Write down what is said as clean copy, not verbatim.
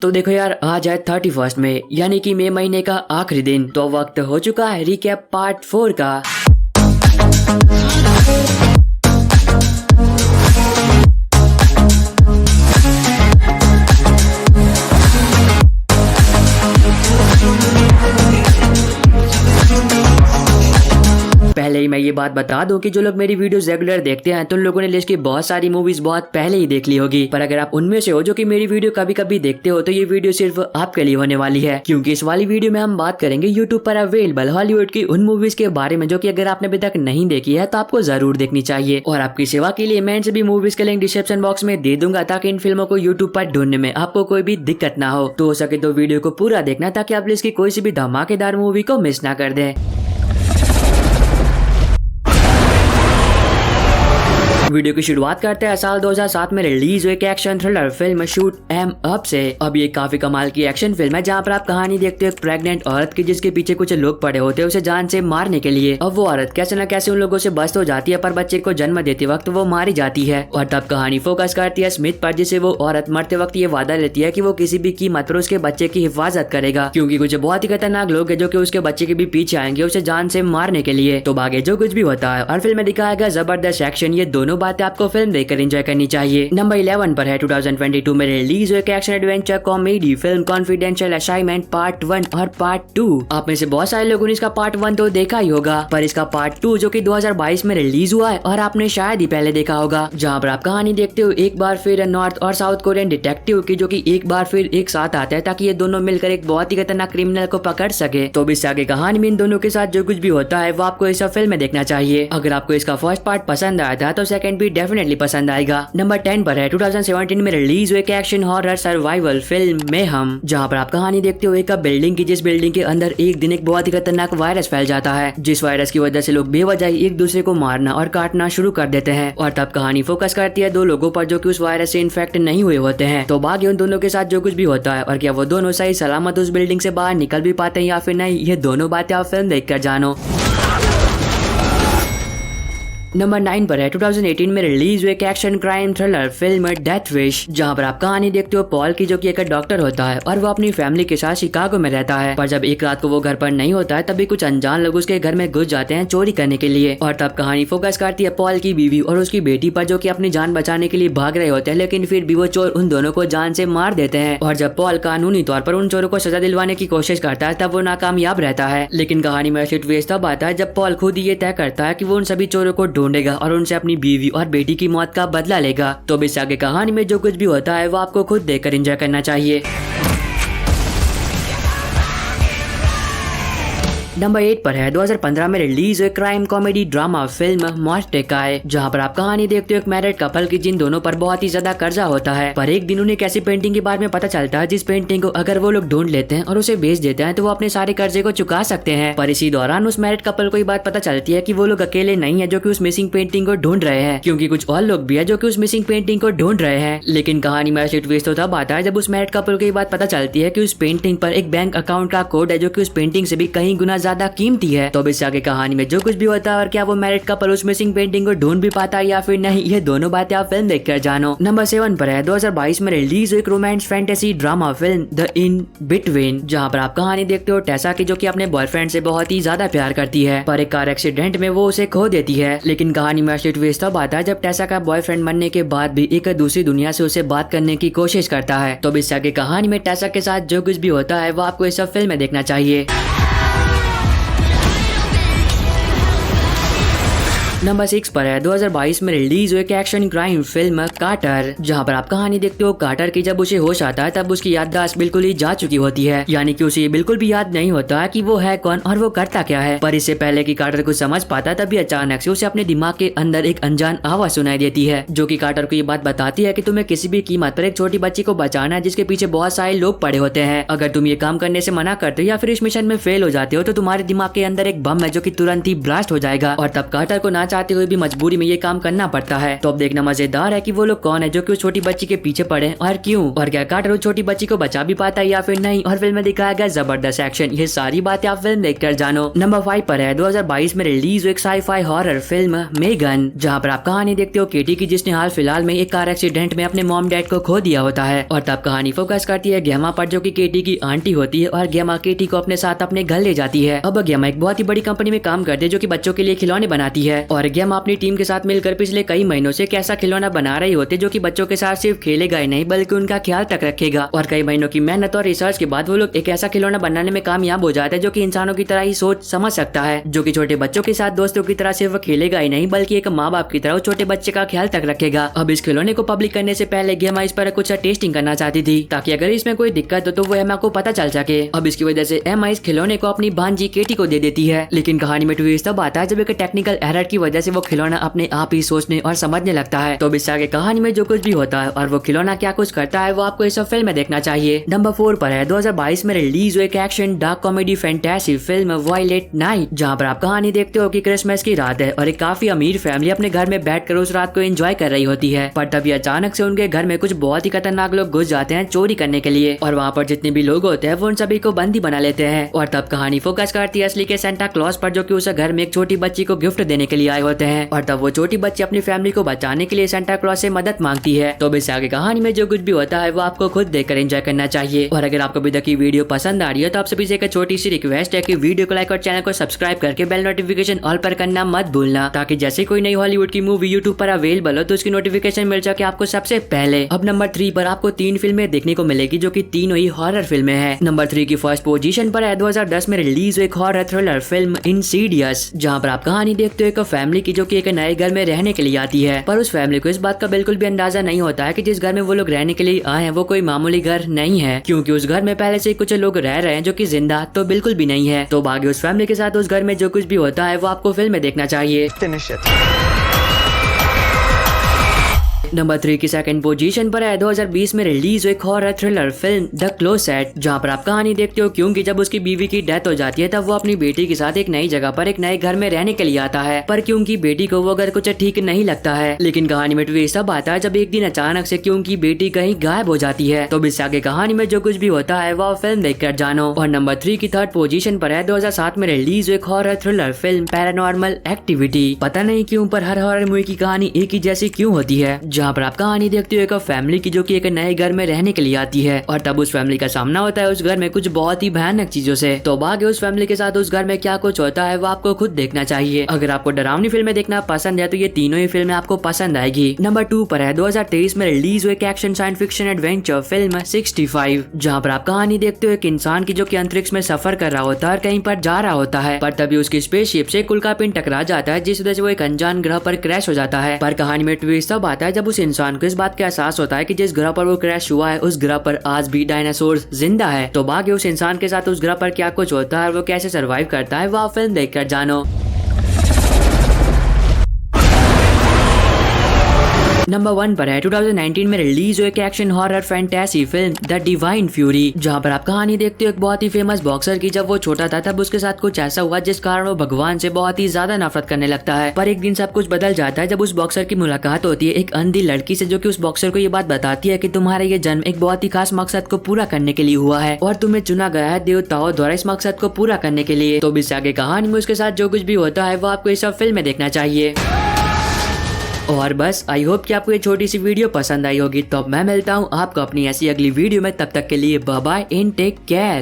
तो देखो यार, आज है 31 मई यानी कि मई महीने का आखिरी दिन। तो वक्त हो चुका है रिकैप पार्ट 4 का। पहले ही मैं ये बात बता दूं कि जो लोग मेरी वीडियोस रेगुलर देखते हैं तो उन लोगों ने लिस्ट की बहुत सारी मूवीज बहुत पहले ही देख ली होगी। पर अगर आप उनमें से हो जो कि मेरी वीडियो कभी कभी देखते हो तो ये वीडियो सिर्फ आपके लिए होने वाली है, क्योंकि इस वाली वीडियो में हम बात करेंगे यूट्यूब पर अवेलेबल हॉलीवुड की उन मूवीज के बारे में जो कि अगर आपने अभी तक नहीं देखी है तो आपको जरूर देखनी चाहिए। और आपकी सेवा के लिए मैं इन सभी मूवीज के लिंक डिस्क्रिप्शन बॉक्स में दे दूंगा ताकि इन फिल्मों को यूट्यूब पर ढूंढने में आपको कोई भी दिक्कत ना हो। तो हो सके तो वीडियो को पूरा देखना ताकि आप लिस्ट की कोई सी भी धमाकेदार मूवी को मिस ना कर दें। वीडियो की शुरुआत करते हैं साल 2007 में रिलीज हुई एक action thriller film shoot M up से। अब ये काफी कमाल की एक्शन फिल्म है जहाँ पर आप कहानी देखते हो एक प्रेग्नेंट औरत की जिसके पीछे कुछ लोग पड़े होते हैं उसे जान से मारने के लिए। अब वो औरत कैसे न कैसे उन लोगों से बच तो जाती है पर बच्चे को जन्म देते वक्त वो मारी जाती है। और तब कहानी फोकस करती है स्मिथ पर, जिसे वो औरत मरते वक्त ये वादा लेती है कि वो किसी भी कीमत पर उसके बच्चे की हिफाजत करेगा, क्योंकि कुछ बहुत ही खतरनाक लोग हैं जो कि उसके बच्चे के भी पीछे आएंगे उसे जान से मारने के लिए। तो आगे जो कुछ भी होता है और फिल्म में दिखाया गया जबरदस्त एक्शन, ये दोनों बातें आपको फिल्म देखकर एंजॉय करनी चाहिए। नंबर 11 पर है 2022 में रिलीज हुई एक action adventure comedy film confidential assignment part 1 और पार्ट 2। आप में से बहुत सारे लोगों ने इसका पार्ट 1 तो देखा ही होगा, पर इसका पार्ट 2 जो कि 2022 में रिलीज हुआ है और आपने शायद ही पहले देखा होगा, जहाँ पर आप कहानी देखते हो एक बार फिर नॉर्थ और साउथ कोरियन डिटेक्टिव की जो कि एक बार फिर एक साथ आते हैं ताकि ये दोनों मिलकर एक बहुत ही खतरनाक क्रिमिनल को पकड़ सके। तो इससे आगे कहानी में इन दोनों के साथ जो कुछ भी होता है वो आपको इस फिल्म में देखना चाहिए। अगर आपको इसका फर्स्ट पार्ट पसंद आया था तो सेकंड भी डेफिनेटली पसंद आएगा। नंबर 10 पर है 2017 में रिलीज हुई एक एक्शन हॉरर सर्वाइवल फिल्म में हम, जहाँ पर आप कहानी देखते हो एक बिल्डिंग की, जिस बिल्डिंग के अंदर एक दिन एक बहुत ही खतरनाक वायरस फैल जाता है, जिस वायरस की वजह से लोग बेवजह एक दूसरे को मारना और काटना शुरू कर देते हैं। और तब कहानी फोकस करती है दो लोगों पर जो कि उस वायरस से इन्फेक्ट नहीं हुए होते हैं। तो बाकी उन दोनों के साथ जो कुछ भी होता है और क्या वो दोनों सही सलामत उस बिल्डिंग से बाहर निकल भी पाते हैं या फिर नहीं, ये दोनों बातें आप फिल्म देखकर जानो। नंबर 9 पर है 2018 में रिलीज हुई एक action crime thriller film death wish, जहाँ पर आप कहानी देखते हो पॉल की जो कि एक डॉक्टर होता है और वो अपनी फैमिली के साथ शिकागो में रहता है। पर जब एक रात को वो घर पर नहीं होता है तभी कुछ अनजान लोग उसके घर में घुस जाते हैं चोरी करने के लिए। और तब कहानी फोकस करती है पॉल की बीवी और उसकी बेटी पर जो कि अपनी जान बचाने के लिए भाग रहे होते हैं, लेकिन फिर भी वो चोर उन दोनों को जान से मार देते हैं। और जब पॉल कानूनी तौर पर उन चोरों को सजा दिलवाने की कोशिश करता है तब वो नाकामयाब रहता है। लेकिन कहानी में ट्विस्ट तब आता है जब पॉल खुद ये तय करता है कि वो उन सभी चोरों को ढूंढेगा और उनसे अपनी बीवी और बेटी की मौत का बदला लेगा। तो इससे आगे कहानी में जो कुछ भी होता है वो आपको खुद देखकर एंजॉय करना चाहिए। नंबर 8 पर है 2015 में रिलीज हुई क्राइम कॉमेडी ड्रामा फिल्म मॉर्टेकाई, जहाँ पर आप कहानी देखते हो एक मैरिड कपल की जिन दोनों पर बहुत ही ज्यादा कर्जा होता है, पर एक दिन उन्हें एक ऐसी पेंटिंग के बारे में पता चलता है जिस पेंटिंग को अगर वो लोग ढूंढ लेते हैं और उसे बेच देते हैं तो वो अपने सारे कर्जे को चुका सकते हैं। पर इसी दौरान उस मैरिड कपल को ये बात पता चलती है कि वो लोग अकेले नहीं है जो कि उस मिसिंग पेंटिंग को ढूंढ रहे हैं, क्योंकि कुछ और लोग भी है जो कि उस मिसिंग पेंटिंग को ढूंढ रहे हैं। लेकिन कहानी में ट्विस्ट तो तब आता है जब उस मैरिड कपल को ये बात पता चलती है कि उस पेंटिंग पर एक बैंक अकाउंट का कोड है जो कि उस पेंटिंग से भी कहीं गुना ज्यादा कीमती है। तो इससे आगे कहानी में जो कुछ भी होता है और क्या वो मैरिड कपल उस मिसिंग पेंटिंग को ढूंढ भी पाता है या फिर नहीं, ये दोनों बातें आप फिल्म देखकर जानो। नंबर 7 पर है 2022 में रिलीज हुई romance fantasy drama film the in between, जहाँ पर आप कहानी देखते हो टेसा की जो कि अपने बॉयफ्रेंड से बहुत ही ज्यादा प्यार करती है, पर एक कार एक्सीडेंट में वो उसे खो देती है। लेकिन कहानी में ट्विस्ट तब आता है जब टेसा का बॉयफ्रेंड मरने के बाद भी एक दूसरी दुनिया से उसे बात करने की कोशिश करता है। तो इससे आगे कहानी में टेसा के साथ जो कुछ भी होता है वो आपको इस सब फिल्म में देखना चाहिए। नंबर 6 पर है 2022 में रिलीज हुई एक एक्शन क्राइम फिल्म कार्टर, जहाँ पर आप कहानी देखते हो कार्टर की जब उसे होश आता है तब उसकी याददाश्त बिल्कुल ही जा चुकी होती है, यानी कि उसे ये बिल्कुल भी याद नहीं होता कि वो है कौन और वो करता क्या है। पर इससे पहले कि कार्टर को समझ पाता तभी अचानक से उसे अपने दिमाग के अंदर एक अनजान आवाज सुनाई देती है जो कि कार्टर को ये बात बताती है कि तुम्हें किसी भी कीमत पर एक छोटी बच्ची को बचाना है जिसके पीछे बहुत सारे लोग पड़े होते हैं। अगर तुम ये काम करने से मना करते हो या फिर इस मिशन में फेल हो जाते हो तो तुम्हारे दिमाग के अंदर एक बम है जो कि तुरंत ही ब्लास्ट हो जाएगा। और तब कार्टर को ना चाहते हुए भी मजबूरी में ये काम करना पड़ता है। तो अब देखना मजेदार है कि वो लोग कौन है जो कि उस छोटी बच्ची के पीछे पड़े और क्यों, और क्या कार्टर उस छोटी बच्ची को बचा भी पाता है या फिर नहीं, और फिल्म में दिखाया गया जबरदस्त एक्शन। ये सारी बातें आप फिल्म देखकर जानो। नंबर 5 पर है 2022 में रिलीज एक साई-फाई हॉरर फिल्म मेगन, जहाँ पर आप कहानी देखते हो केटी की, जिसने हाल फिलहाल में एक कार एक्सीडेंट में अपने मॉम डैड को खो दिया होता है। और तब कहानी फोकस करती है गेमा पर, जो कि केटी की आंटी होती है, और गेमा केटी को अपने साथ अपने घर ले जाती है। अब गेमा एक बहुत ही बड़ी कंपनी में काम करती है जो कि बच्चों के लिए खिलौने बनाती है, और गेमा अपनी टीम के साथ मिलकर पिछले कई महीनों से एक ऐसा खिलौना बना रही होती है जो कि बच्चों के साथ सिर्फ खेलेगा ही नहीं बल्कि उनका ख्याल तक रखेगा। और कई महीनों की मेहनत और रिसर्च के बाद वो लोग एक ऐसा खिलौना बनाने में कामयाब हो जाते हैं जो कि इंसानों की तरह ही सोच समझ सकता है, जो कि छोटे बच्चों के साथ दोस्तों की तरह सिर्फ खेलेगा ही नहीं बल्कि एक माँ बाप की तरह छोटे बच्चे का ख्याल तक रखेगा। अब इस खिलौने को पब्लिक करने से पहले गेमा इस पर कुछ टेस्टिंग करना चाहती थी, ताकि अगर इसमें कोई दिक्कत हो तो वो एमा को पता चल सके। अब इसकी वजह से एमा इस खिलौने को अपनी भांजी केटी को दे देती है, लेकिन कहानी में ट्विस्ट तब आता है जब एक टेक्निकल एरर की वजह से वो खिलौना अपने आप ही सोचने और समझने लगता है। तो इससे आगे कहानी में जो कुछ भी होता है और वो खिलौना क्या कुछ करता है वो आपको इस फिल्म में देखना चाहिए। नंबर 4 पर है 2022 में रिलीज एक action dark comedy fantasy film Violent Night, जहाँ पर आप कहानी देखते हो कि क्रिसमस की रात है और एक काफी अमीर फैमिली अपने घर में बैठकर उस रात को एंजॉय कर रही होती है। पर तभी अचानक से उनके घर में कुछ बहुत ही खतरनाक लोग घुस जाते हैं चोरी करने के लिए, और वहाँ पर जितने भी लोग होते हैं वो उन सभी को बंदी बना लेते हैं। और तब कहानी फोकस करती है असली के सेंटा क्लॉज पर, जो कि उस घर में एक छोटी बच्ची को गिफ्ट देने के लिए आए होते हैं। और तब वो छोटी बच्ची अपनी फैमिली को बचाने के लिए सेंटा क्लॉज से मदद मांगती है। तो इससे आगे कहानी में जो कुछ भी होता है वो आपको खुद देखकर एंजॉय करना चाहिए। और अगर आपको अभी तक की वीडियो पसंद आ रही है तो आप सभी से एक छोटी सी रिक्वेस्ट है कि वीडियो को लाइक और चैनल को सब्सक्राइब करके बेल नोटिफिकेशन ऑल पर करना मत भूलना, ताकि जैसे कोई नई हॉलीवुड की मूवी यूट्यूब पर अवेलेबल हो तो उसकी नोटिफिकेशन मिल सके आपको सबसे पहले। अब नंबर 3 पर आपको 3 फिल्में देखने को मिलेगी जो कि तीनों ही हॉरर फिल्में हैं। नंबर 3 की फर्स्ट पोजीशन पर है 2010 में रिलीज एक हॉरर थ्रिलर फिल्म इंसीडियस, जहाँ पर आप कहानी देखते हो एक फैमिली की जो कि एक नए घर में रहने के लिए आती है, पर उस फैमिली को इस बात का बिल्कुल भी अंदाजा नहीं होता है कि जिस घर में वो लोग रहने के लिए आए हैं वो कोई मामूली घर नहीं है, क्योंकि उस घर में पहले से कुछ लोग रह रहे हैं जो कि जिंदा तो बिल्कुल भी नहीं है। तो आगे उस फैमिली के साथ उस घर में जो कुछ भी होता है वो आपको फिल्म में देखना चाहिए। नंबर 3 की सेकंड पोजीशन पर है 2020 में रिलीज एक horror thriller film the closet, जहाँ पर आप कहानी देखते हो क्योंकि जब उसकी बीवी की डेथ हो जाती है तब वो अपनी बेटी के साथ एक नई जगह पर एक नए घर में रहने के लिए आता है, पर क्योंकि बेटी को वो घर कुछ ठीक नहीं लगता है। लेकिन कहानी में ट्विस्ट तब आता है जब एक दिन अचानक से क्योंकि बेटी कहीं गायब हो जाती है। तो इससे आगे कहानी में जो कुछ भी होता है वो फिल्म देखकर जानो। और नंबर 3 की थर्ड पोजीशन पर है 2007 में रिलीज एक horror thriller film paranormal activity. पता नहीं क्यों पर हर हॉरर मूवी की कहानी एक ही जैसी क्यों होती है, जहाँ पर आप कहानी देखते हो एक फैमिली की जो कि एक नए घर में रहने के लिए आती है, और तब उस फैमिली का सामना होता है उस घर में कुछ बहुत ही भयानक चीजों से। तो आगे उस फैमिली के साथ उस घर में क्या कुछ होता है वो आपको खुद देखना चाहिए। अगर आपको डरावनी फिल्में देखना पसंद है तो ये तीनों ही फिल्में आपको पसंद आएगी। नंबर 2 पर है 2023 में रिलीज हुई एक action science fiction adventure film 65, जहाँ पर आप कहानी देखते हो एक इंसान की जो कि अंतरिक्ष में सफर कर रहा होता है और कहीं पर जा रहा होता है, पर तभी उसकी स्पेसशिप से उल्कापिंड टकरा जाता है जिस वजह से वो एक अनजान ग्रह पर क्रैश हो जाता है। पर कहानी में ट्विस्ट तब आता है जब उस इंसान को इस बात का एहसास होता है कि जिस ग्रह पर वो क्रैश हुआ है उस ग्रह पर आज भी डायनासोर जिंदा है। तो आगे उस इंसान के साथ उस ग्रह पर क्या कुछ होता है और वो कैसे सरवाइव करता है वो आप फिल्म देखकर जानो। नंबर 1 पर है 2019 में रिलीज हुई एक action horror fantasy film the divine fury, जहाँ पर आप कहानी देखते हो एक बहुत ही फेमस बॉक्सर की जब वो छोटा था तब उसके साथ कुछ ऐसा हुआ जिस कारण वो भगवान से बहुत ही ज्यादा नफरत करने लगता है। पर एक दिन सब कुछ बदल जाता है जब उस बॉक्सर की मुलाकात होती है एक अंधी लड़की से, जो कि उस बॉक्सर को ये बात बताती है कि तुम्हारा ये जन्म एक बहुत ही खास मकसद को पूरा करने के लिए हुआ है और तुम्हें चुना गया है देवताओं द्वारा इस मकसद को पूरा करने के लिए। तो इससे आगे कहानी में उसके साथ जो कुछ भी होता है वो आपको इस सब फिल्म में देखना चाहिए। और बस आई होप कि आपको ये छोटी सी वीडियो पसंद आई होगी। तो अब मैं मिलता हूँ आपको अपनी ऐसी अगली वीडियो में, तब तक के लिए bye bye and take care.